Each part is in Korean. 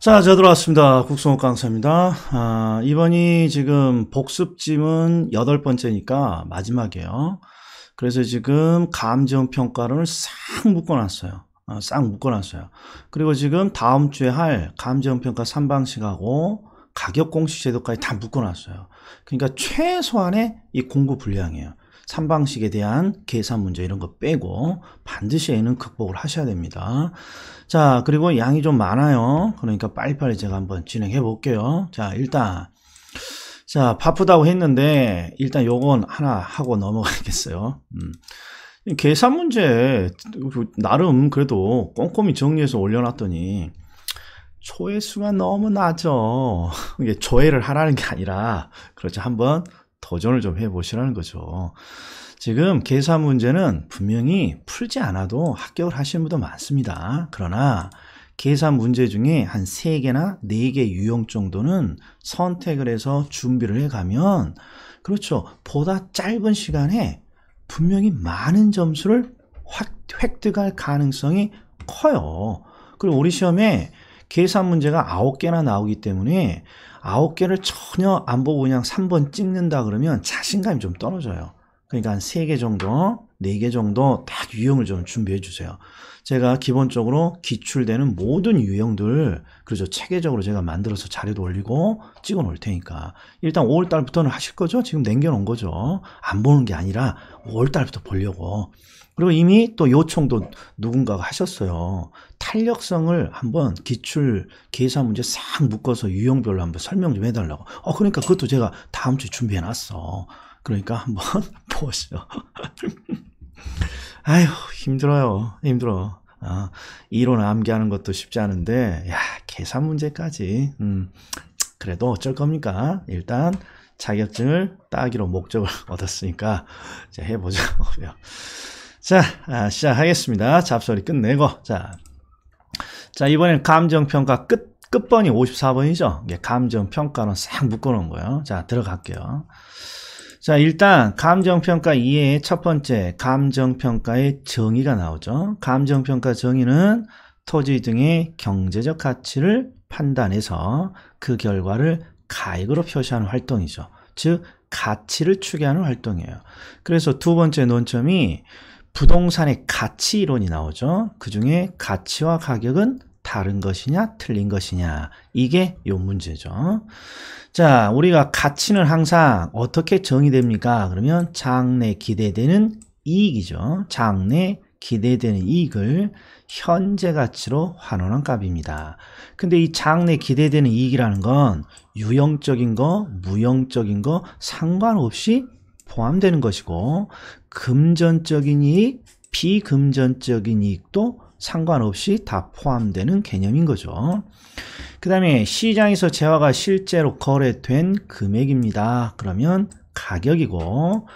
자, 저 들어왔습니다. 국성욱 강사입니다. 이번이 지금 복습짐은 8번째니까 마지막이에요. 그래서 지금 감정평가를 싹 묶어놨어요. 싹 묶어놨어요. 그리고 지금 다음 주에 할 감정평가 3방식하고 가격 공식 제도까지 다 묶어놨어요. 그러니까 최소한의 이 공부 분량이에요. 3방식에 대한 계산 문제 이런 거 빼고 반드시 얘는 극복을 하셔야 됩니다. 자, 그리고 양이 좀 많아요. 그러니까 빨리빨리 제가 한번 진행해 볼게요. 자, 일단 바쁘다고 했는데 일단 요건 하나 하고 넘어가겠어요. 계산 문제 나름 그래도 꼼꼼히 정리해서 올려놨더니 조회수가 너무 낮죠. 이게 조회를 하라는 게 아니라 그렇죠. 한번 도전을 좀 해보시라는 거죠. 지금 계산 문제는 분명히 풀지 않아도 합격을 하시는 분도 많습니다. 그러나 계산 문제 중에 한 3개나 4개 유형 정도는 선택을 해서 준비를 해가면 그렇죠. 보다 짧은 시간에 분명히 많은 점수를 획득할 가능성이 커요. 그리고 우리 시험에 계산 문제가 9개나 나오기 때문에 9개를 전혀 안 보고 그냥 3번 찍는다 그러면 자신감이 좀 떨어져요. 그러니까 한 3개 정도, 4개 정도 딱 유형을 좀 준비해 주세요. 제가 기본적으로 기출되는 모든 유형들, 그렇죠. 체계적으로 제가 만들어서 자료도 올리고 찍어 놓을 테니까. 일단 5월달부터는 하실 거죠? 지금 남겨놓은 거죠. 안 보는 게 아니라 5월달부터 보려고. 그리고 이미 또 요청도 누군가가 하셨어요. 탄력성을 한번 기출 계산 문제 싹 묶어서 유형별로 한번 설명 좀 해달라고. 그러니까 그것도 제가 다음 주에 준비해 놨어. 그러니까 한번 보시죠. 아휴, 힘들어요. 힘들어. 이론 암기하는 것도 쉽지 않은데, 야, 계산 문제까지. 그래도 어쩔 겁니까? 일단 자격증을 따기로 목적을 얻었으니까, 자, 해보자고요. 자, 시작하겠습니다. 잡소리 끝내고. 자, 이번엔 감정평가 끝번이 54번이죠. 이게 감정평가는 싹 묶어놓은 거예요. 자, 들어갈게요. 자, 일단 감정평가 2의 첫 번째 감정평가의 정의가 나오죠. 감정평가 정의는 토지 등의 경제적 가치를 판단해서 그 결과를 가액으로 표시하는 활동이죠. 즉 가치를 추계하는 활동이에요. 그래서 두 번째 논점이 부동산의 가치 이론이 나오죠. 그 중에 가치와 가격은 다른 것이냐 틀린 것이냐, 이게 요 문제죠. 자, 우리가 가치는 항상 어떻게 정의됩니까? 그러면 장래 기대되는 이익이죠. 장래 기대되는 이익을 현재 가치로 환원한 값입니다. 근데 이 장래 기대되는 이익이라는 건 유형적인 거, 무형적인 거 상관없이 포함되는 것이고, 금전적인 이익, 비금전적인 이익도 상관없이 다 포함되는 개념인 거죠. 그 다음에 시장에서 재화가 실제로 거래된 금액입니다. 그러면 가격이고,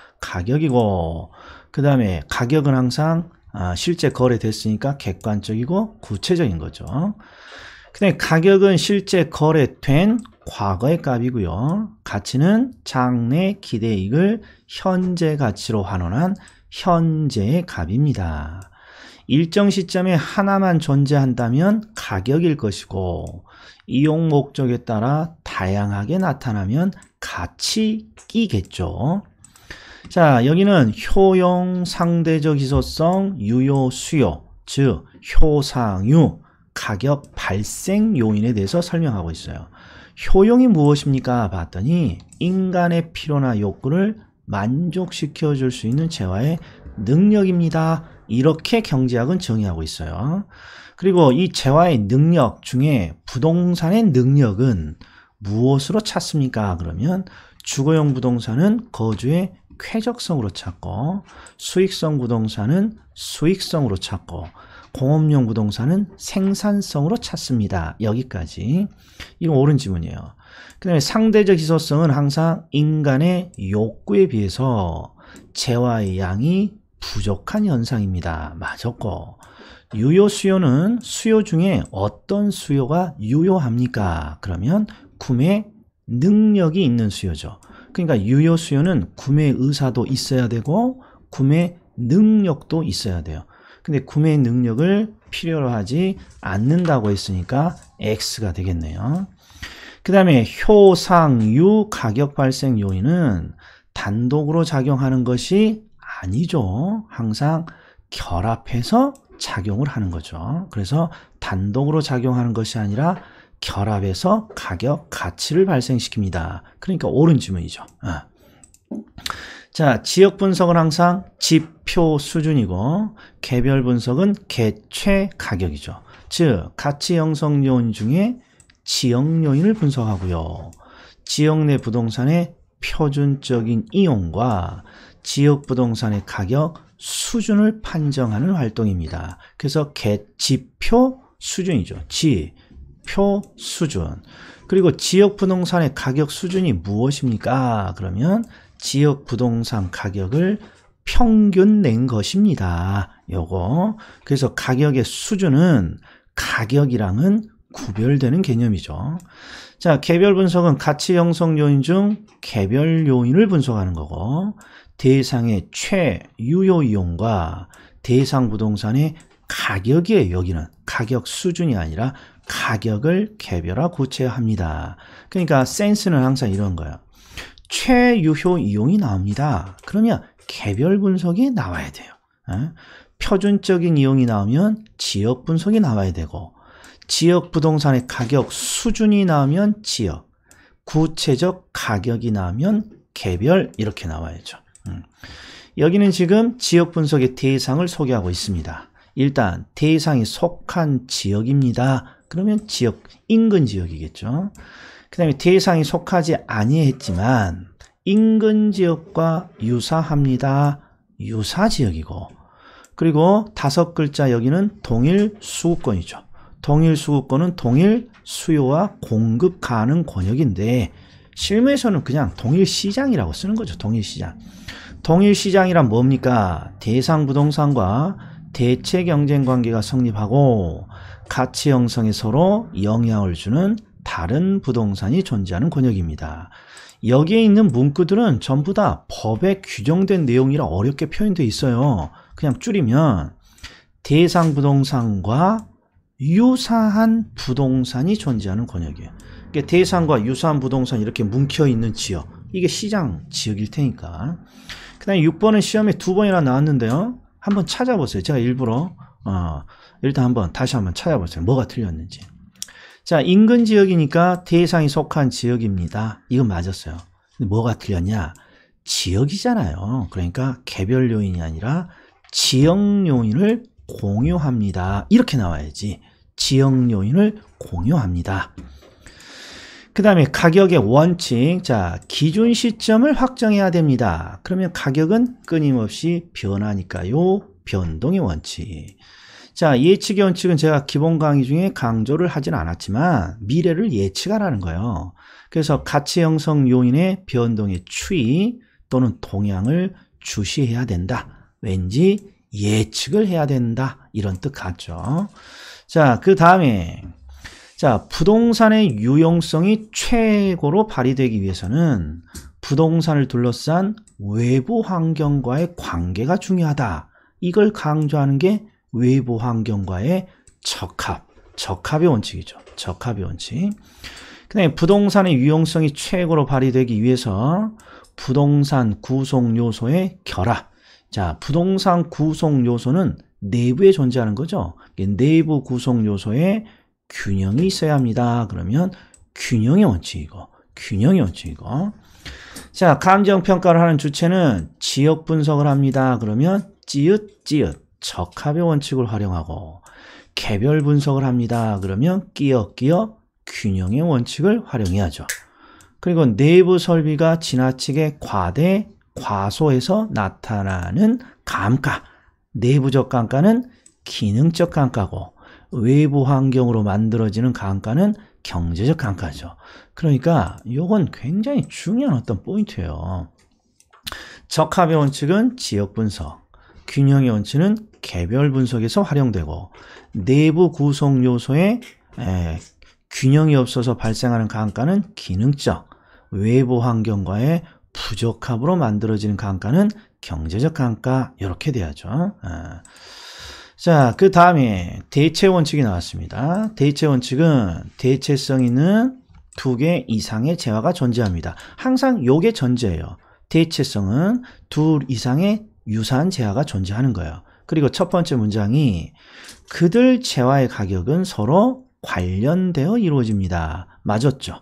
그 다음에 가격은 항상 실제 거래됐으니까 객관적이고 구체적인 거죠. 그 다음에 가격은 실제 거래된 과거의 값이고요. 가치는 장래 기대이익을 현재 가치로 환원한 현재의 값입니다. 일정 시점에 하나만 존재한다면 가격일 것이고, 이용 목적에 따라 다양하게 나타나면 가치이겠죠. 자, 여기는 효용, 상대적 희소성, 유효, 수요, 즉 효상유, 가격 발생 요인에 대해서 설명하고 있어요. 효용이 무엇입니까? 봤더니 인간의 필요나 욕구를 만족시켜 줄 수 있는 재화의 능력입니다. 이렇게 경제학은 정의하고 있어요. 그리고 이 재화의 능력 중에 부동산의 능력은 무엇으로 찾습니까? 그러면 주거용 부동산은 거주의 쾌적성으로 찾고, 수익성 부동산은 수익성으로 찾고, 공업용 부동산은 생산성으로 찾습니다. 여기까지. 이거 옳은 지문이에요. 그 다음에 상대적 희소성은 항상 인간의 욕구에 비해서 재화의 양이 부족한 현상입니다. 맞았고, 유효 수요는 수요 중에 어떤 수요가 유효합니까? 그러면 구매 능력이 있는 수요죠. 그러니까 유효 수요는 구매 의사도 있어야 되고 구매 능력도 있어야 돼요. 근데 구매 능력을 필요로 하지 않는다고 했으니까 X가 되겠네요. 그 다음에 효상유 가격 발생 요인은 단독으로 작용하는 것이 아니죠. 항상 결합해서 작용을 하는 거죠. 그래서 단독으로 작용하는 것이 아니라 결합해서 가격 가치를 발생시킵니다. 그러니까 옳은 지문이죠. 자, 지역 분석은 항상 지표 수준이고 개별 분석은 개최 가격이죠. 즉 가치 형성 요인 중에 지역 요인을 분석하고요. 지역 내 부동산의 표준적인 이용과 지역 부동산의 가격 수준을 판정하는 활동입니다. 그래서 지표 수준이죠. 지표 수준. 그리고 지역 부동산의 가격 수준이 무엇입니까? 그러면 지역 부동산 가격을 평균 낸 것입니다. 요거. 그래서 가격의 수준은 가격이랑은 구별되는 개념이죠. 자, 개별 분석은 가치 형성 요인 중 개별 요인을 분석하는 거고 대상의 최유효 이용과 대상 부동산의 가격이에요. 여기는 가격 수준이 아니라 가격을 개별화 구체화합니다. 그러니까 센스는 항상 이런 거예요. 최유효 이용이 나옵니다. 그러면 개별 분석이 나와야 돼요. 표준적인 이용이 나오면 지역 분석이 나와야 되고 지역 부동산의 가격 수준이 나오면 지역, 구체적 가격이 나오면 개별 이렇게 나와야죠. 여기는 지금 지역 분석의 대상을 소개하고 있습니다. 일단 대상이 속한 지역입니다. 그러면 지역, 인근 지역이겠죠. 그 다음에 대상이 속하지 아니했지만 인근 지역과 유사합니다. 유사 지역이고 그리고 5글자 여기는 동일 수급권이죠. 동일 수급권은 동일 수요와 공급 가능 권역인데 실무에서는 그냥 동일 시장이라고 쓰는 거죠. 동일 시장. 동일 시장이란 뭡니까? 대상 부동산과 대체 경쟁 관계가 성립하고 가치 형성에 서로 영향을 주는 다른 부동산이 존재하는 권역입니다. 여기에 있는 문구들은 전부 다 법에 규정된 내용이라 어렵게 표현되어 있어요. 그냥 줄이면 대상 부동산과 유사한 부동산이 존재하는 권역이에요. 그러니까 대상과 유사한 부동산 이렇게 뭉쳐있는 지역, 이게 시장 지역일 테니까. 그 다음에 6번은 시험에 2번이나 나왔는데요. 한번 찾아보세요. 제가 일부러 일단 다시 한번 찾아보세요. 뭐가 틀렸는지. 자, 인근 지역이니까 대상이 속한 지역입니다. 이건 맞았어요. 근데 뭐가 틀렸냐? 지역이잖아요. 그러니까 개별 요인이 아니라 지역 요인을 공유합니다. 이렇게 나와야지. 지역 요인을 공유합니다. 그 다음에 가격의 원칙. 자, 기준 시점을 확정해야 됩니다. 그러면 가격은 끊임없이 변하니까요. 변동의 원칙. 자, 예측의 원칙은 제가 기본 강의 중에 강조를 하진 않았지만 미래를 예측하라는 거예요. 그래서 가치 형성 요인의 변동의 추이 또는 동향을 주시해야 된다. 왠지 예측을 해야 된다. 이런 뜻 같죠. 자, 그 다음에 자, 부동산의 유용성이 최고로 발휘되기 위해서는 부동산을 둘러싼 외부 환경과의 관계가 중요하다. 이걸 강조하는 게 외부 환경과의 적합의 원칙이죠. 적합의 원칙. 그 다음에 부동산의 유용성이 최고로 발휘되기 위해서 부동산 구성 요소의 결합. 자, 부동산 구성 요소는 내부에 존재하는 거죠. 내부 구성 요소에 균형이 있어야 합니다. 그러면 균형의 원칙이고. 자, 감정평가를 하는 주체는 지역 분석을 합니다. 그러면 찌읒 적합의 원칙을 활용하고 개별 분석을 합니다. 그러면 끼어 균형의 원칙을 활용해야죠. 그리고 내부 설비가 지나치게 과소해서 나타나는 감가. 내부적 감가는 기능적 감가고 외부 환경으로 만들어지는 감가는 경제적 감가죠. 그러니까 이건 굉장히 중요한 어떤 포인트예요. 적합의 원칙은 지역 분석, 균형의 원칙은 개별 분석에서 활용되고 내부 구성 요소에 균형이 없어서 발생하는 감가는 기능적, 외부 환경과의 부적합으로 만들어지는 감가는 경제적 감가. 이렇게 돼야죠. 자, 그 다음에 대체 원칙이 나왔습니다. 대체 원칙은 대체성 있는 두 개 이상의 재화가 존재합니다. 항상 요게 전제예요. 대체성은 둘 이상의 유사한 재화가 존재하는 거예요. 그리고 첫 번째 문장이 그들 재화의 가격은 서로 관련되어 이루어집니다. 맞았죠?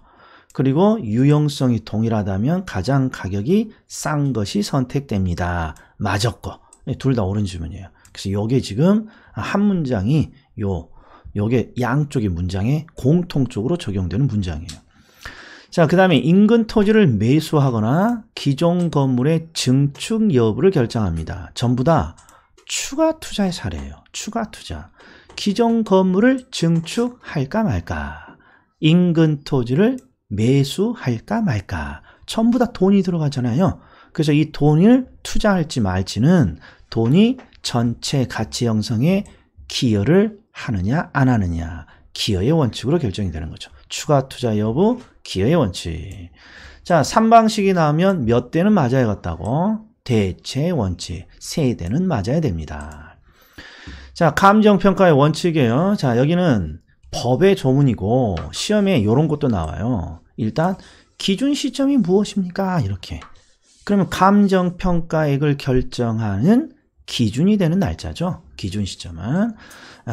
그리고 유용성이 동일하다면 가장 가격이 싼 것이 선택됩니다. 맞았고. 둘 다 옳은 질문이에요. 그래서 요게 지금 한 문장이 요게 양쪽의 문장에 공통적으로 적용되는 문장이에요. 자, 그 다음에 인근 토지를 매수하거나 기존 건물의 증축 여부를 결정합니다. 전부 다 추가 투자의 사례예요. 추가 투자. 기존 건물을 증축할까 말까. 인근 토지를 매수할까 말까. 전부 다 돈이 들어가잖아요. 그래서 이 돈을 투자할지 말지는 돈이 전체 가치 형성에 기여를 하느냐 안 하느냐. 기여의 원칙으로 결정이 되는 거죠. 추가 투자 여부, 기여의 원칙. 자, 3방식이 나오면 몇 대는 맞아야 같다고? 대체 원칙. 3대는 맞아야 됩니다. 자, 감정평가의 원칙이에요. 자, 여기는 법의 조문이고 시험에 이런 것도 나와요. 일단 기준 시점이 무엇입니까? 이렇게. 그러면 감정평가액을 결정하는 기준이 되는 날짜죠. 기준 시점은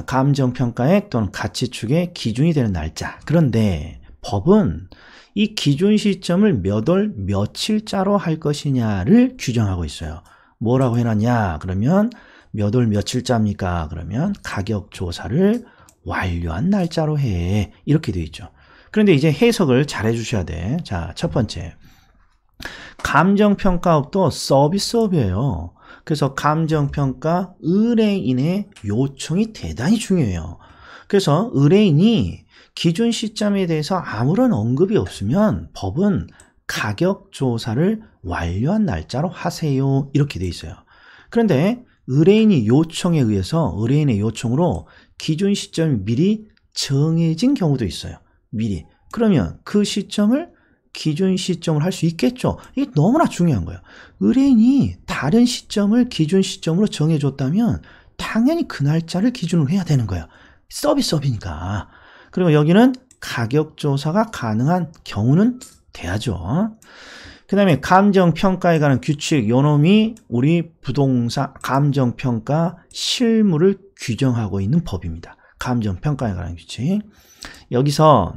감정평가액 또는 가치축의 기준이 되는 날짜. 그런데 법은 이 기준 시점을 몇 월 며칠자로 할 것이냐를 규정하고 있어요. 뭐라고 해놨냐? 그러면 몇 월 며칠자입니까? 그러면 가격 조사를 완료한 날짜로 해. 이렇게 되어 있죠. 그런데 이제 해석을 잘 해주셔야 돼. 자, 첫 번째. 감정평가업도 서비스업이에요. 그래서 감정평가 의뢰인의 요청이 대단히 중요해요. 그래서 의뢰인이 기준 시점에 대해서 아무런 언급이 없으면 법은 가격 조사를 완료한 날짜로 하세요. 이렇게 돼 있어요. 그런데 의뢰인이 요청에 의해서 의뢰인의 요청으로 기준 시점이 미리 정해진 경우도 있어요. 미리. 그러면 그 시점을 기준 시점을 할 수 있겠죠. 이게 너무나 중요한 거예요. 의뢰인이 다른 시점을 기준 시점으로 정해줬다면 당연히 그 날짜를 기준으로 해야 되는 거예요. 서비스업이니까. 그리고 여기는 가격조사가 가능한 경우는 돼야죠. 그 다음에 감정평가에 관한 규칙, 요놈이 우리 부동산 감정평가 실무를 규정하고 있는 법입니다. 감정평가에 관한 규칙. 여기서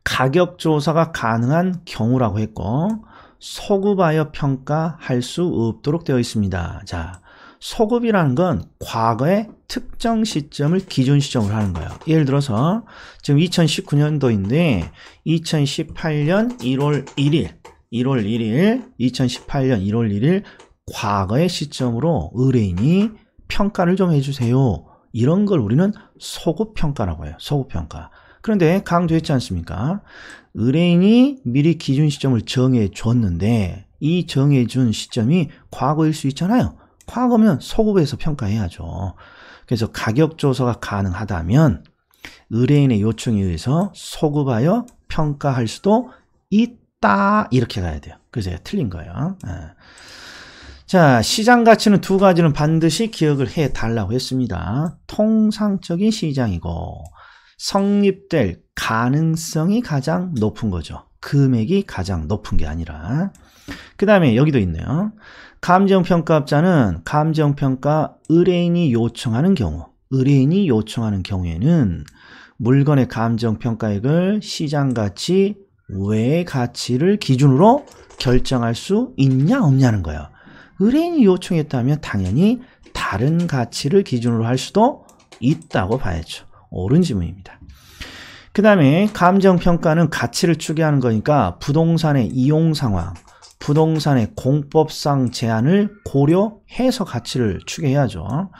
가격조사가 가능한 경우라고 했고 소급하여 평가할 수 없도록 되어 있습니다. 자, 소급이라는 건 과거의 특정 시점을 기준 시점으로 하는 거예요. 예를 들어서 지금 2019년도인데 2018년 1월 1일 2018년 1월 1일 과거의 시점으로 의뢰인이 평가를 좀 해주세요. 이런 걸 우리는 소급평가라고 해요. 소급평가. 그런데 강조했지 않습니까? 의뢰인이 미리 기준 시점을 정해 줬는데 이 정해 준 시점이 과거일 수 있잖아요. 과거면 소급해서 평가해야죠. 그래서 가격 조사가 가능하다면 의뢰인의 요청에 의해서 소급하여 평가할 수도 있다. 이렇게 가야 돼요. 그래서 틀린 거예요. 자, 시장 가치는 두 가지는 반드시 기억을 해 달라고 했습니다. 통상적인 시장이고 성립될 가능성이 가장 높은 거죠. 금액이 가장 높은 게 아니라. 그 다음에 여기도 있네요. 감정평가업자는 감정평가 의뢰인이 요청하는 경우에는 물건의 감정평가액을 시장가치 외의 가치를 기준으로 결정할 수 있냐 없냐는 거예요. 의뢰인이 요청했다면 당연히 다른 가치를 기준으로 할 수도 있다고 봐야죠. 옳은 질문입니다. 그 다음에 감정평가는 가치를 추계하는 거니까 부동산의 이용 상황, 부동산의 공법상 제한을 고려해서 가치를 추계해야죠.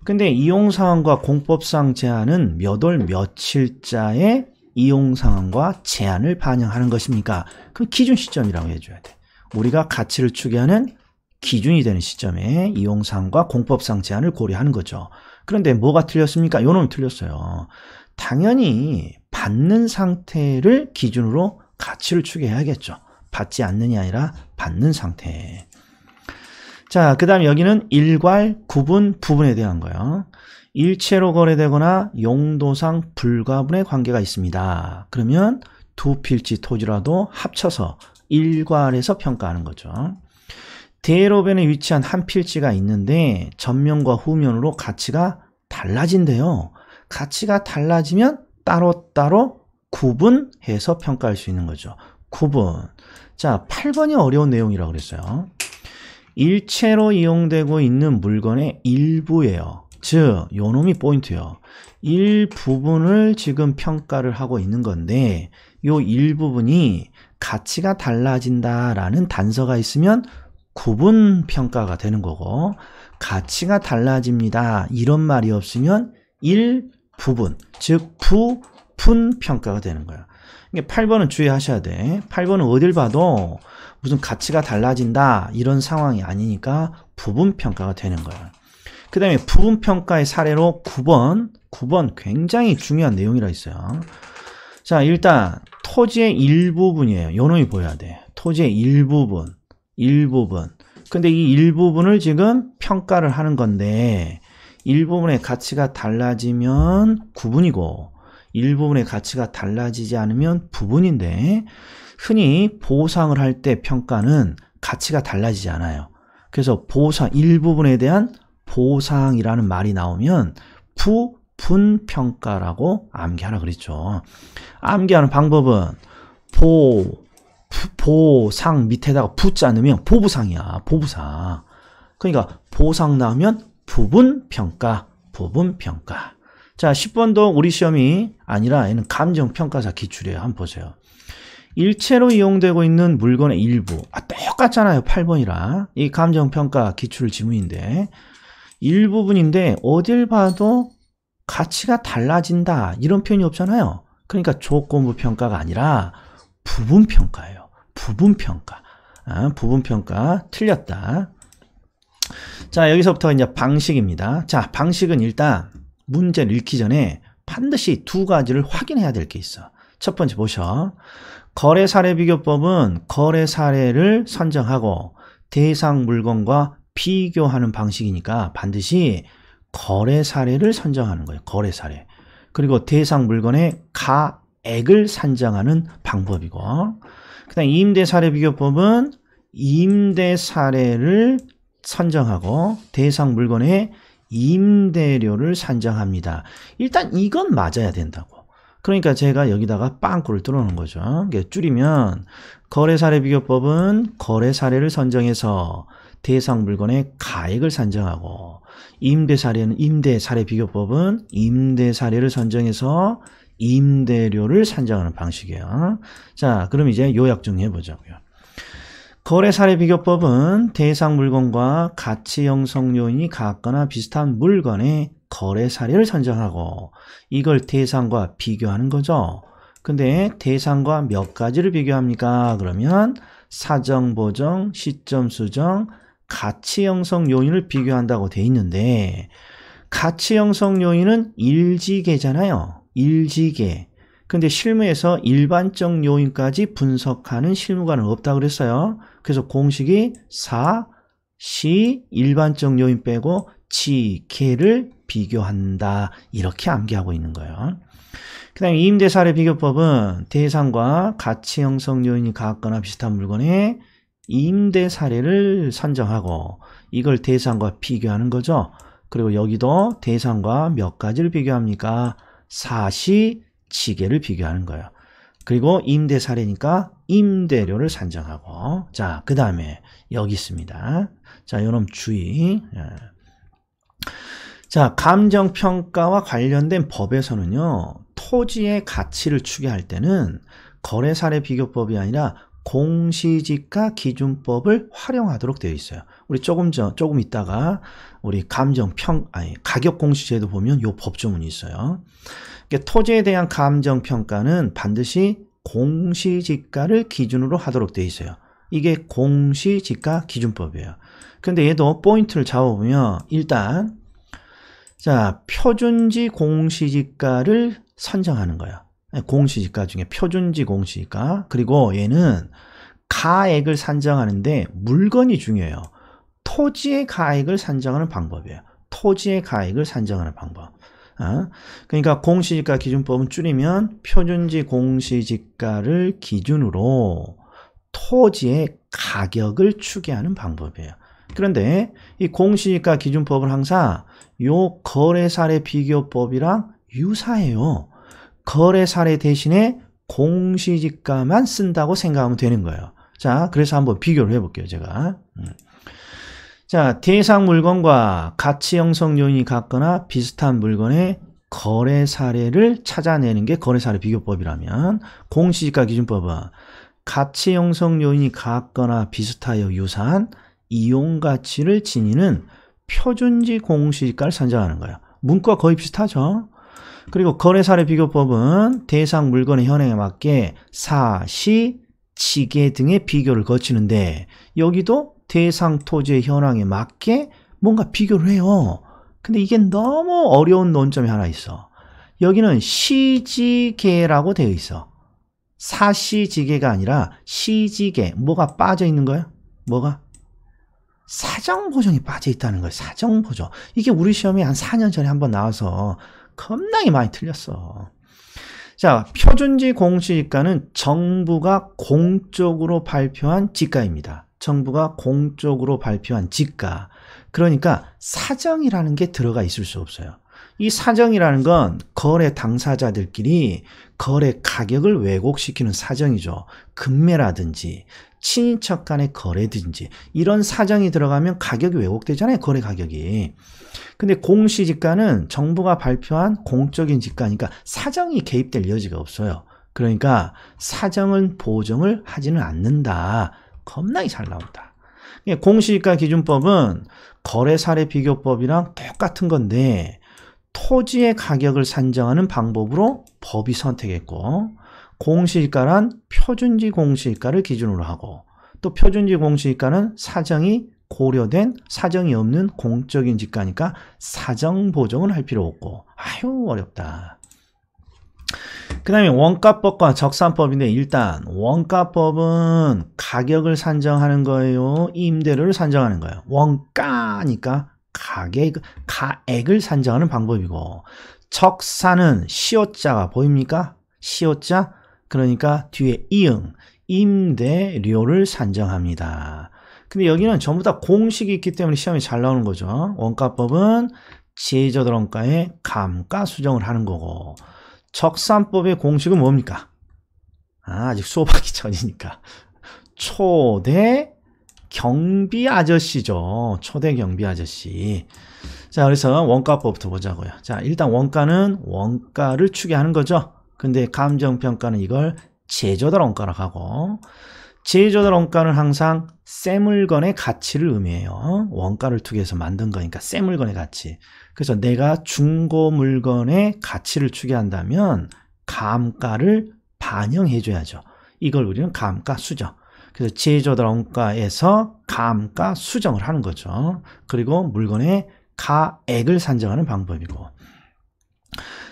근데 이용 상황과 공법상 제한은 몇 월 며칠자의 이용 상황과 제한을 반영하는 것입니까? 그럼 기준 시점이라고 해줘야 돼. 우리가 가치를 추계하는 기준이 되는 시점에 이용 상황과 공법상 제한을 고려하는 거죠. 그런데 뭐가 틀렸습니까? 요놈이 틀렸어요. 당연히 받는 상태를 기준으로 가치를 추계해야겠죠. 받지 않느냐 아니라 받는 상태. 자, 그 다음 여기는 일괄, 구분, 부분에 대한 거예요. 일체로 거래되거나 용도상 불가분의 관계가 있습니다. 그러면 두 필지 토지라도 합쳐서 일괄해서 평가하는 거죠. 대로변에 위치한 한 필지가 있는데 전면과 후면으로 가치가 달라진대요. 가치가 달라지면 따로따로 구분해서 평가할 수 있는 거죠. 구분. 자, 8번이 어려운 내용이라고 그랬어요. 일체로 이용되고 있는 물건의 일부예요. 즉, 요 놈이 포인트예요. 일부분을 지금 평가를 하고 있는 건데 요 일부분이 가치가 달라진다라는 단서가 있으면 구분 평가가 되는 거고, 가치가 달라집니다 이런 말이 없으면 일부분, 즉 부분 평가가 되는 거예요. 8번은 주의하셔야 돼. 8번은 어딜 봐도 무슨 가치가 달라진다 이런 상황이 아니니까 부분 평가가 되는 거예요. 그 다음에 부분 평가의 사례로 9번 굉장히 중요한 내용이라 있어요. 자, 일단 토지의 일부분이에요. 요 놈이 보여야 돼. 토지의 일부분. 근데 이 일부분을 지금 평가를 하는 건데 일부분의 가치가 달라지면 구분이고 일부분의 가치가 달라지지 않으면 부분인데, 흔히 보상을 할 때 평가는 가치가 달라지지 않아요. 그래서 보상, 일부분에 대한 보상이라는 말이 나오면 부분 평가라고 암기하라 그랬죠. 암기하는 방법은 보상 밑에다가 부자 넣으면 보부상이야. 보부상. 그러니까 보상 나오면 부분 평가. 자, 10번도 우리 시험이 아니라 얘는 감정평가사 기출이에요. 한번 보세요. 일체로 이용되고 있는 물건의 일부. 똑같잖아요. 8번이랑. 이 감정평가 기출 지문인데 일부분인데 어딜 봐도 가치가 달라진다 이런 표현이 없잖아요. 그러니까 조건부 평가가 아니라 부분평가예요. 부분평가. 부분평가 틀렸다. 자, 여기서부터 이제 방식입니다. 자, 방식은 일단 문제를 읽기 전에 반드시 두 가지를 확인해야 될 게 있어. 첫 번째 보셔. 거래 사례 비교법은 거래 사례를 선정하고 대상 물건과 비교하는 방식이니까 반드시 거래 사례를 선정하는 거예요. 거래 사례. 그리고 대상 물건의 가액을 산정하는 방법이고, 그 다음 임대 사례 비교법은 임대 사례를 선정하고 대상 물건의 임대료를 산정합니다. 일단 이건 맞아야 된다고. 그러니까 제가 여기다가 빵꾸를 뚫어놓은 거죠. 줄이면 거래 사례 비교법은 거래 사례를 선정해서 대상 물건의 가액을 산정하고, 임대 사례는 임대 사례 비교법은 임대 사례를 선정해서 임대료를 산정하는 방식이에요. 자, 그럼 이제 요약 정리해 보자고요. 거래 사례 비교법은 대상 물건과 가치 형성 요인이 같거나 비슷한 물건의 거래 사례를 선정하고 이걸 대상과 비교하는 거죠. 근데 대상과 몇 가지를 비교합니까? 그러면 사정, 보정, 시점 수정, 가치 형성 요인을 비교한다고 돼 있는데, 가치 형성 요인은 일지계잖아요. 일지계. 근데 실무에서 일반적 요인까지 분석하는 실무관은 없다고 그랬어요. 그래서 공식이 사, 시, 일반적 요인 빼고 지, 계를 비교한다. 이렇게 암기하고 있는 거예요. 그 다음에 임대 사례 비교법은 대상과 가치 형성 요인이 같거나 비슷한 물건의 임대 사례를 선정하고 이걸 대상과 비교하는 거죠. 그리고 여기도 대상과 몇 가지를 비교합니까? 사시, 지계를 비교하는 거예요. 그리고 임대 사례니까 임대료를 산정하고, 자, 그 다음에 여기 있습니다. 자, 요놈 주의. 자, 감정평가와 관련된 법에서는요, 토지의 가치를 추계할 때는 거래 사례 비교법이 아니라 공시지가 기준법을 활용하도록 되어 있어요. 우리 조금 있다가 우리 가격 공시제도 보면 요 법조문이 있어요. 그러니까 토지에 대한 감정평가는 반드시 공시지가를 기준으로 하도록 되어 있어요. 이게 공시지가 기준법이에요. 근데 얘도 포인트를 잡아보면 일단, 자, 표준지 공시지가를 선정하는 거야. 공시지가 중에 표준지 공시지가. 그리고 얘는 가액을 산정하는데 물건이 중요해요. 토지의 가액을 산정하는 방법이에요. 토지의 가액을 산정하는 방법. 그러니까 공시지가 기준법은 줄이면 표준지 공시지가를 기준으로 토지의 가격을 추계하는 방법이에요. 그런데 이 공시지가 기준법은 항상 요 거래사례 비교법이랑 유사해요. 거래사례 대신에 공시지가만 쓴다고 생각하면 되는 거예요. 자, 그래서 한번 비교를 해볼게요, 제가. 자, 대상 물건과 가치 형성 요인이 같거나 비슷한 물건의 거래 사례를 찾아내는 게 거래 사례 비교법이라면, 공시지가 기준법은 가치 형성 요인이 같거나 비슷하여 유사한 이용 가치를 지니는 표준지 공시지가를 산정하는 거예요. 문구가 거의 비슷하죠. 그리고 거래 사례 비교법은 대상 물건의 현행에 맞게 사, 시, 지계 등의 비교를 거치는데, 여기도 대상 토지의 현황에 맞게 뭔가 비교를 해요. 근데 이게 너무 어려운 논점이 하나 있어. 여기는 시지계라고 되어 있어. 사시지계가 아니라 시지계. 뭐가 빠져 있는 거예요? 뭐가? 사정보정이 빠져 있다는 거예요. 사정보정. 이게 우리 시험에 한 4년 전에 한번 나와서 겁나게 많이 틀렸어. 자, 표준지 공시지가는 정부가 공적으로 발표한 지가입니다. 정부가 공적으로 발표한 지가. 그러니까 사정이라는 게 들어가 있을 수 없어요. 이 사정이라는 건 거래 당사자들끼리 거래 가격을 왜곡시키는 사정이죠. 금매라든지 친인척 간의 거래든지 이런 사정이 들어가면 가격이 왜곡되잖아요. 거래 가격이. 근데 공시지가는 정부가 발표한 공적인 지가니까 사정이 개입될 여지가 없어요. 그러니까 사정은 보정을 하지는 않는다. 겁나게 잘 나온다. 공시지가 기준법은 거래사례 비교법이랑 똑같은 건데 토지의 가격을 산정하는 방법으로 법이 선택했고, 공시지가란 표준지 공시지가를 기준으로 하고, 또 표준지 공시지가는 사정이 고려된 사정이 없는 공적인 지가니까 사정 보정은 할 필요 없고. 아유 어렵다. 그 다음에 원가법과 적산법인데, 일단 원가법은 가격을 산정하는 거예요, 임대료를 산정하는 거예요? 원가니까 가액을 산정하는 방법이고, 적산은 시옷자가 보입니까? 시옷자, 그러니까 뒤에 이응, 임대료를 산정합니다. 근데 여기는 전부 다 공식이 있기 때문에 시험이 잘 나오는 거죠. 원가법은 제조들 원가의 감가 수정을 하는 거고, 적산법의 공식은 뭡니까? 아직 수업하기 전이니까. 초대 경비 아저씨죠. 초대 경비 아저씨. 자, 그래서 원가법부터 보자고요. 자, 일단 원가는 원가를 추계하는 거죠. 근데 감정평가는 이걸 제조달 원가라고 하고, 제조달 원가는 항상 새 물건의 가치를 의미해요. 원가를 투기해서 만든 거니까 새 물건의 가치. 그래서 내가 중고 물건의 가치를 추계한다면 감가를 반영해 줘야죠. 이걸 우리는 감가 수정. 그래서 제조달 원가에서 감가 수정을 하는 거죠. 그리고 물건의 가액을 산정하는 방법이고.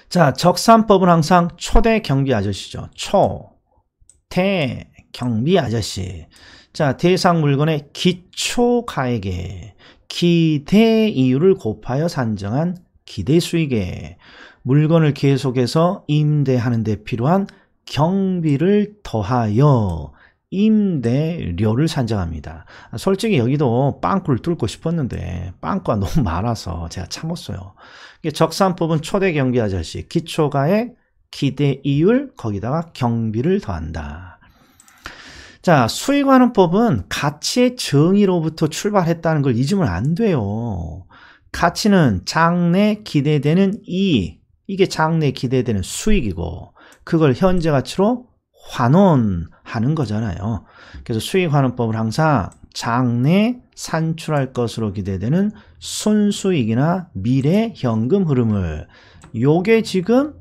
자, 적산법은 항상 초대 경비 아저씨죠. 초대 경비 아저씨. 자, 대상 물건의 기초 가액에 기대 이율을 곱하여 산정한 기대 수익에 물건을 계속해서 임대하는 데 필요한 경비를 더하여 임대료를 산정합니다. 솔직히 여기도 빵꾸를 뚫고 싶었는데 빵꾸가 너무 많아서 제가 참았어요. 적산법은 초대 경비 아저씨, 기초가액, 기대 이율, 거기다가 경비를 더한다. 자, 수익환원법은 가치의 정의로부터 출발했다는 걸 잊으면 안 돼요. 가치는 장래 기대되는 이익, 이게 장래 기대되는 수익이고, 그걸 현재 가치로 환원하는 거잖아요. 그래서 수익환원법은 항상 장래 산출할 것으로 기대되는 순수익이나 미래 현금 흐름을, 요게 지금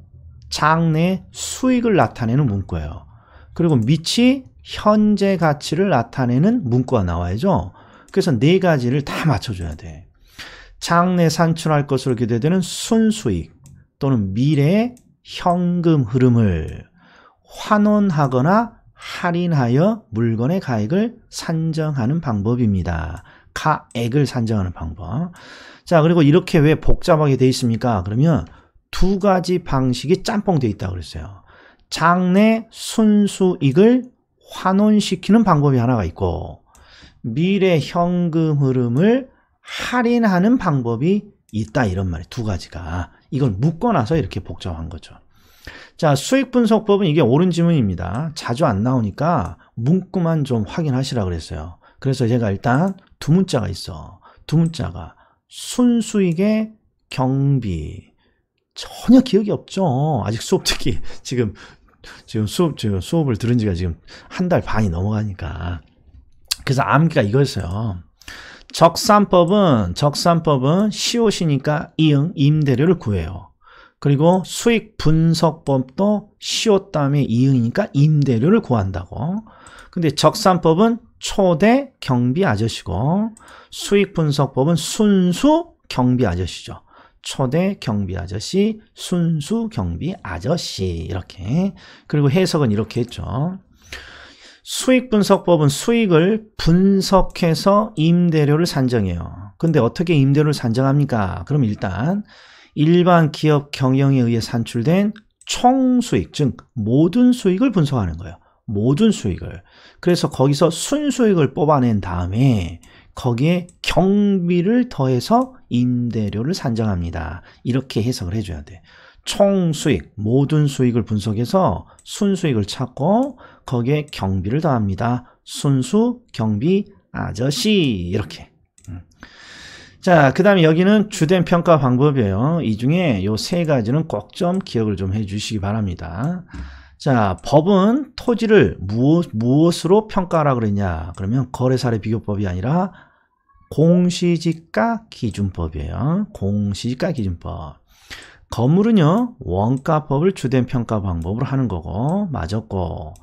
장래 수익을 나타내는 문구예요. 그리고 밑이 현재 가치를 나타내는 문구가 나와야죠. 그래서 네 가지를 다 맞춰줘야 돼. 장래 산출할 것으로 기대되는 순수익 또는 미래의 현금 흐름을 환원하거나 할인하여 물건의 가액을 산정하는 방법입니다. 가액을 산정하는 방법. 자, 그리고 이렇게 왜 복잡하게 돼 있습니까? 그러면 두 가지 방식이 짬뽕 돼 있다고 그랬어요. 장래 순수익을 환원시키는 방법이 하나가 있고, 미래 현금 흐름을 할인하는 방법이 있다, 이런 말이에요. 두 가지가. 이걸 묶어놔서 이렇게 복잡한 거죠. 자, 수익분석법은 이게 옳은 지문입니다. 자주 안 나오니까 문구만 좀 확인하시라 그랬어요. 그래서 제가 일단 두 문자가 있어. 두 문자가 순수익의 경비. 전혀 기억이 없죠. 아직 수업 듣기 지금 수업을 들은 지가 지금 한 달 반이 넘어가니까. 그래서 암기가 이거였어요. 적산법은 시옷이니까 이응, 임대료를 구해요. 그리고 수익 분석법도 시옷 다음에 이응이니까 임대료를 구한다고. 근데 적산법은 초대 경비 아저씨고, 수익 분석법은 순수 경비 아저씨죠. 초대 경비 아저씨, 순수 경비 아저씨, 이렇게. 그리고 해석은 이렇게 했죠. 수익 분석법은 수익을 분석해서 임대료를 산정해요. 근데 어떻게 임대료를 산정합니까? 그럼 일단 일반 기업 경영에 의해 산출된 총수익, 즉 모든 수익을 분석하는 거예요. 모든 수익을. 그래서 거기서 순수익을 뽑아낸 다음에 거기에 경비를 더해서 임대료를 산정합니다. 이렇게 해석을 해줘야 돼. 총수익, 모든 수익을 분석해서 순수익을 찾고 거기에 경비를 더합니다. 순수 경비 아저씨, 이렇게. 자, 그 다음에 여기는 주된 평가 방법이에요. 이 중에 요 세 가지는 꼭 좀 기억을 좀 해주시기 바랍니다. 자, 법은 토지를 무엇으로 평가하라고 그랬냐? 그러면 거래사례 비교법이 아니라 공시지가 기준법이에요. 공시지가 기준법. 건물은요, 원가법을 주된 평가 방법으로 하는 거고, 맞았고,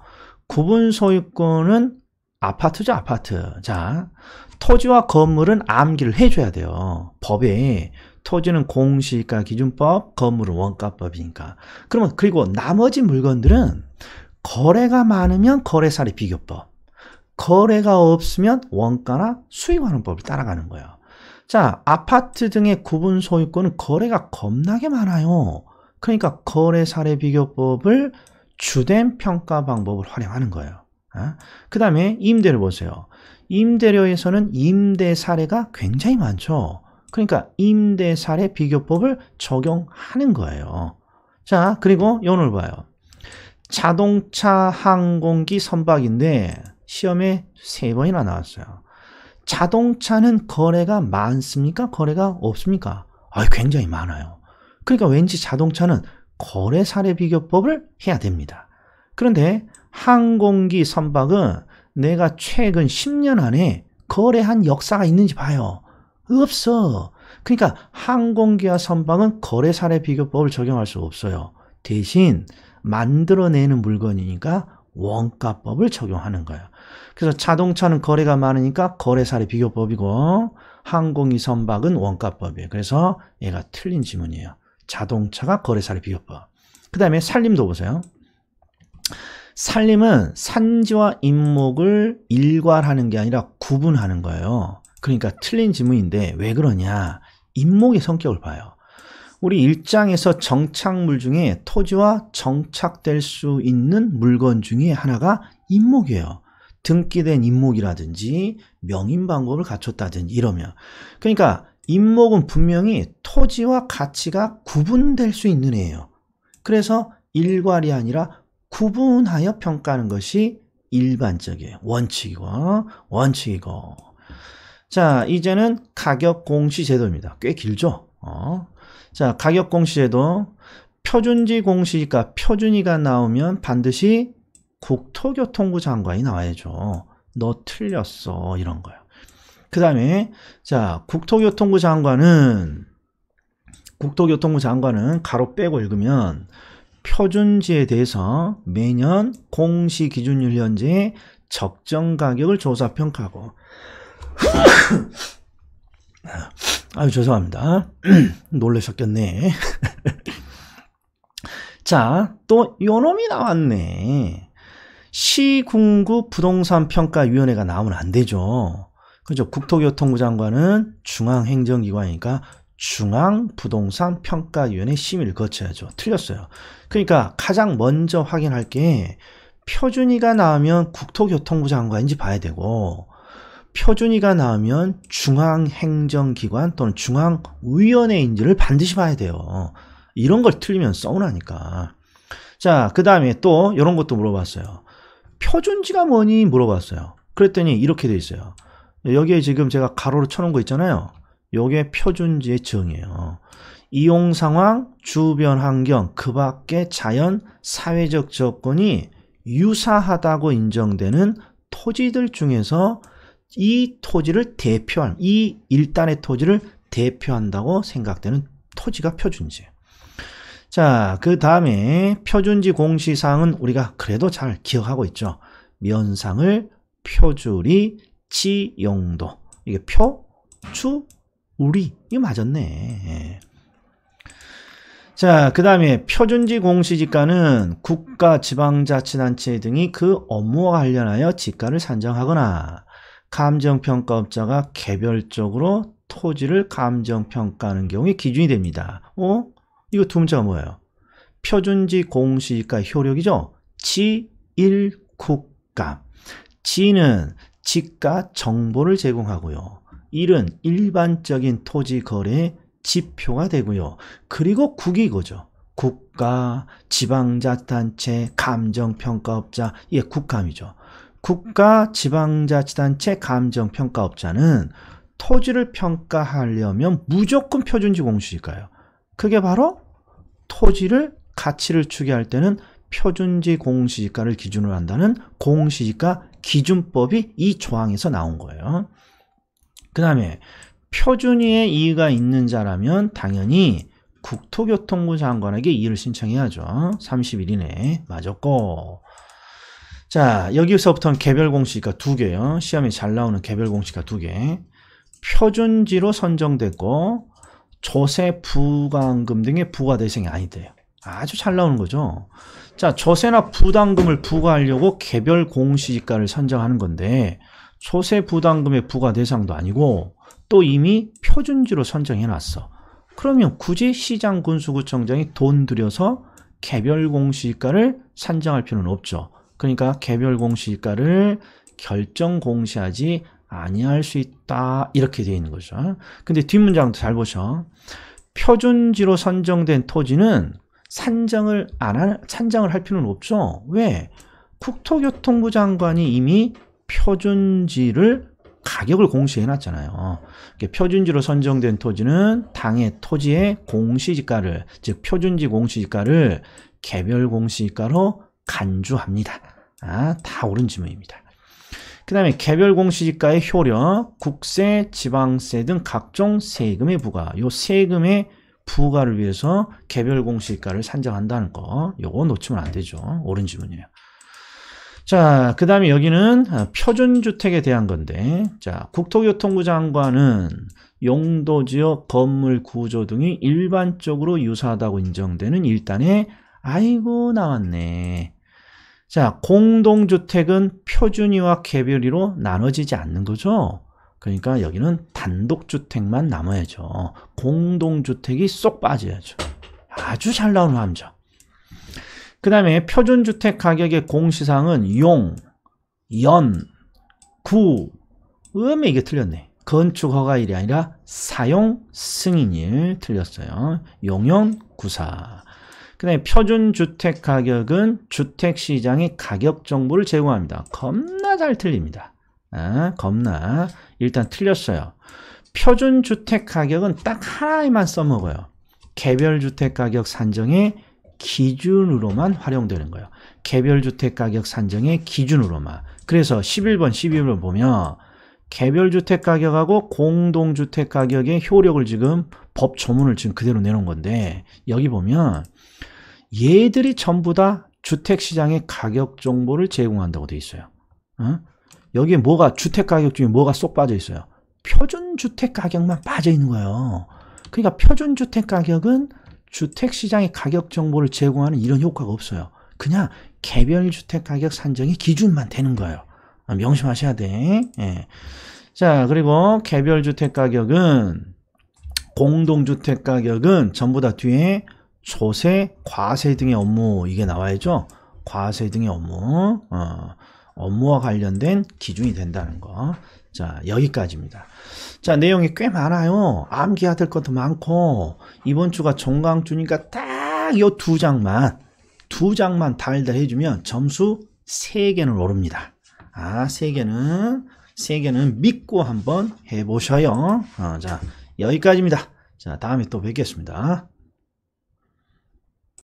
구분 소유권은 아파트죠, 아파트. 자, 토지와 건물은 암기를 해줘야 돼요. 법에 토지는 공시지가 기준법, 건물은 원가법이니까. 그러면 그리고 나머지 물건들은 거래가 많으면 거래사례 비교법, 거래가 없으면 원가나 수익환원법을 따라가는 거예요. 자, 아파트 등의 구분 소유권은 거래가 겁나게 많아요. 그러니까 거래사례 비교법을 주된 평가 방법을 활용하는 거예요. 그 다음에 임대료 보세요. 임대료에서는 임대 사례가 굉장히 많죠. 그러니까 임대 사례 비교법을 적용하는 거예요. 자, 그리고 오늘 봐요. 자동차 항공기 선박인데 시험에 3번이나 나왔어요. 자동차는 거래가 많습니까? 거래가 없습니까? 굉장히 많아요. 그러니까 왠지 자동차는 거래 사례 비교법을 해야 됩니다. 그런데 항공기 선박은 내가 최근 10년 안에 거래한 역사가 있는지 봐요. 없어. 그러니까 항공기와 선박은 거래 사례 비교법을 적용할 수 없어요. 대신 만들어내는 물건이니까 원가법을 적용하는 거예요. 그래서 자동차는 거래가 많으니까 거래 사례 비교법이고, 항공기 선박은 원가법이에요. 그래서 얘가 틀린 지문이에요. 자동차가 거래 사례 비교법. 그 다음에 산림도 보세요. 산림은 산지와 임목을 일괄하는 게 아니라 구분하는 거예요. 그러니까 틀린 지문인데 왜 그러냐? 임목의 성격을 봐요. 우리 일장에서 정착물 중에 토지와 정착될 수 있는 물건 중에 하나가 임목이에요. 등기된 임목이라든지 명인 방법을 갖췄다든지 이러면. 그러니까 임목은 분명히 토지와 가치가 구분될 수 있는 애예요. 그래서 일괄이 아니라 구분하여 평가하는 것이 일반적이에요. 원칙이고. 자, 이제는 가격 공시 제도입니다. 꽤 길죠? 자, 가격 공시 제도. 표준지 공시지가 표준이가 나오면 반드시 국토교통부 장관이 나와야죠. 너 틀렸어, 이런 거예요. 그 다음에 자, 국토교통부 장관은 가로 빼고 읽으면 표준지에 대해서 매년 공시기준일 현재 적정 가격을 조사 평가하고 아유, 죄송합니다. 놀라셨겠네. 자, 또 요놈이 나왔네. 시군구 부동산 평가위원회가 나오면 안 되죠. 그죠? 국토교통부 장관은 중앙행정기관이니까 중앙부동산평가위원회 심의를 거쳐야죠. 틀렸어요. 그러니까 가장 먼저 확인할 게 표준위가 나오면 국토교통부 장관인지 봐야 되고, 표준위가 나오면 중앙행정기관 또는 중앙위원회인지를 반드시 봐야 돼요. 이런 걸 틀리면 서운하니까. 자, 그 다음에 또 이런 것도 물어봤어요. 표준지가 뭐니 물어봤어요. 그랬더니 이렇게 돼 있어요. 여기에 지금 제가 가로로 쳐놓은 거 있잖아요. 요게 표준지의 정의예요. 이용상황, 주변 환경, 그 밖의 자연, 사회적 조건이 유사하다고 인정되는 토지들 중에서 이 토지를 대표한, 이 일단의 토지를 대표한다고 생각되는 토지가 표준지예요. 자, 그 다음에 표준지 공시사항은 우리가 그래도 잘 기억하고 있죠. 면상을, 표주리, 지용도. 이게 표, 주, 우리. 이거 맞았네. 자, 그 다음에 표준지 공시지가는 국가, 지방자치단체 등이 그 업무와 관련하여 지가를 산정하거나 감정평가업자가 개별적으로 토지를 감정평가하는 경우에 기준이 됩니다. 이거 두 문자가 뭐예요? 표준지 공시지가 효력이죠? 지, 일, 국가. 지는 지가 정보를 제공하고요. 일은 일반적인 토지 거래의 지표가 되고요. 그리고 국이 이거죠. 국가, 지방자치단체, 감정평가업자, 이게 국감이죠. 국가, 지방자치단체, 감정평가업자는 토지를 평가하려면 무조건 표준지 공시지가예요. 그게 바로 토지를 가치를 추계할 때는 표준지 공시지가를 기준으로 한다는 공시지가 기준법이 이 조항에서 나온 거예요. 그 다음에 표준위에 이의가 있는 자라면 당연히 국토교통부 장관에게 이의를 신청해야죠. 30일 이내에. 맞았고. 자, 여기서부터는 개별 공시지가 2개요. 시험에 잘 나오는 개별 공시지가 2개. 표준지로 선정됐고 조세, 부과금 등의 부과 대상이 아니대요. 아주 잘 나오는 거죠. 자, 조세나 부담금을 부과하려고 개별 공시지가를 선정하는 건데 조세, 부담금의 부과 대상도 아니고 또 이미 표준지로 선정해놨어. 그러면 굳이 시장, 군수구청장이 돈 들여서 개별 공시지가를 산정할 필요는 없죠. 그러니까 개별 공시지가를 결정 공시하지 아니할 수 있다, 이렇게 되어 있는 거죠. 근데 뒷문장도 잘 보셔. 표준지로 선정된 토지는 산정을 할 필요는 없죠. 왜? 국토교통부 장관이 이미 표준지를 가격을 공시해 놨잖아요. 표준지로 선정된 토지는 당의 토지의 공시지가를, 즉 표준지 공시지가를 개별 공시지가로 간주합니다. 다 옳은 지문입니다. 그 다음에 개별 공시지가의 효력, 국세, 지방세 등 각종 세금의 부과, 요 세금의 부과를 위해서 개별 공시지가를 산정한다는 거, 요거 놓치면 안 되죠. 옳은 지문이에요. 자, 그 다음에 여기는 표준주택에 대한 건데, 자, 국토교통부 장관은 용도지역, 건물 구조 등이 일반적으로 유사하다고 인정되는 일단에, 아이고 나왔네. 자, 공동주택은 표준위와 개별위로 나눠지지 않는 거죠. 그러니까 여기는 단독주택만 남아야죠. 공동주택이 쏙 빠져야죠. 아주 잘 나오는 함정. 그 다음에 표준주택 가격의 공시사항은 용, 연, 구, 이게 틀렸네. 건축허가일이 아니라 사용 승인일 틀렸어요. 용연, 구사. 그 다음에 표준주택 가격은 주택시장의 가격 정보를 제공합니다. 겁나 잘 틀립니다. 겁나. 일단 틀렸어요. 표준주택 가격은 딱 하나에만 써먹어요. 개별주택 가격 산정의 기준으로만 활용되는 거예요. 개별주택 가격 산정의 기준으로만. 그래서 11번, 12번 보면 개별주택 가격하고 공동주택 가격의 효력을 지금 법 조문을 지금 그대로 내놓은 건데, 여기 보면 얘들이 전부 다 주택시장의 가격 정보를 제공한다고 되어 있어요. 여기에 뭐가, 주택 가격 중에 뭐가 쏙 빠져 있어요? 표준주택 가격만 빠져 있는 거예요. 그러니까 표준주택 가격은 주택시장의 가격 정보를 제공하는 이런 효과가 없어요. 그냥 개별주택 가격 산정의 기준만 되는 거예요. 명심하셔야 돼. 예. 자, 그리고 개별주택 가격은, 공동주택 가격은 전부 다 뒤에 조세, 과세 등의 업무, 이게 나와야죠. 과세 등의 업무, 업무와 관련된 기준이 된다는 거. 자, 여기까지입니다. 자, 내용이 꽤 많아요. 암기해야 될 것도 많고, 이번 주가 종강주니까 딱 이 두 장만 달달 해주면 점수 3개는 오릅니다. 아, 3개는 믿고 한번 해보셔요. 자, 여기까지입니다. 자, 다음에 또 뵙겠습니다.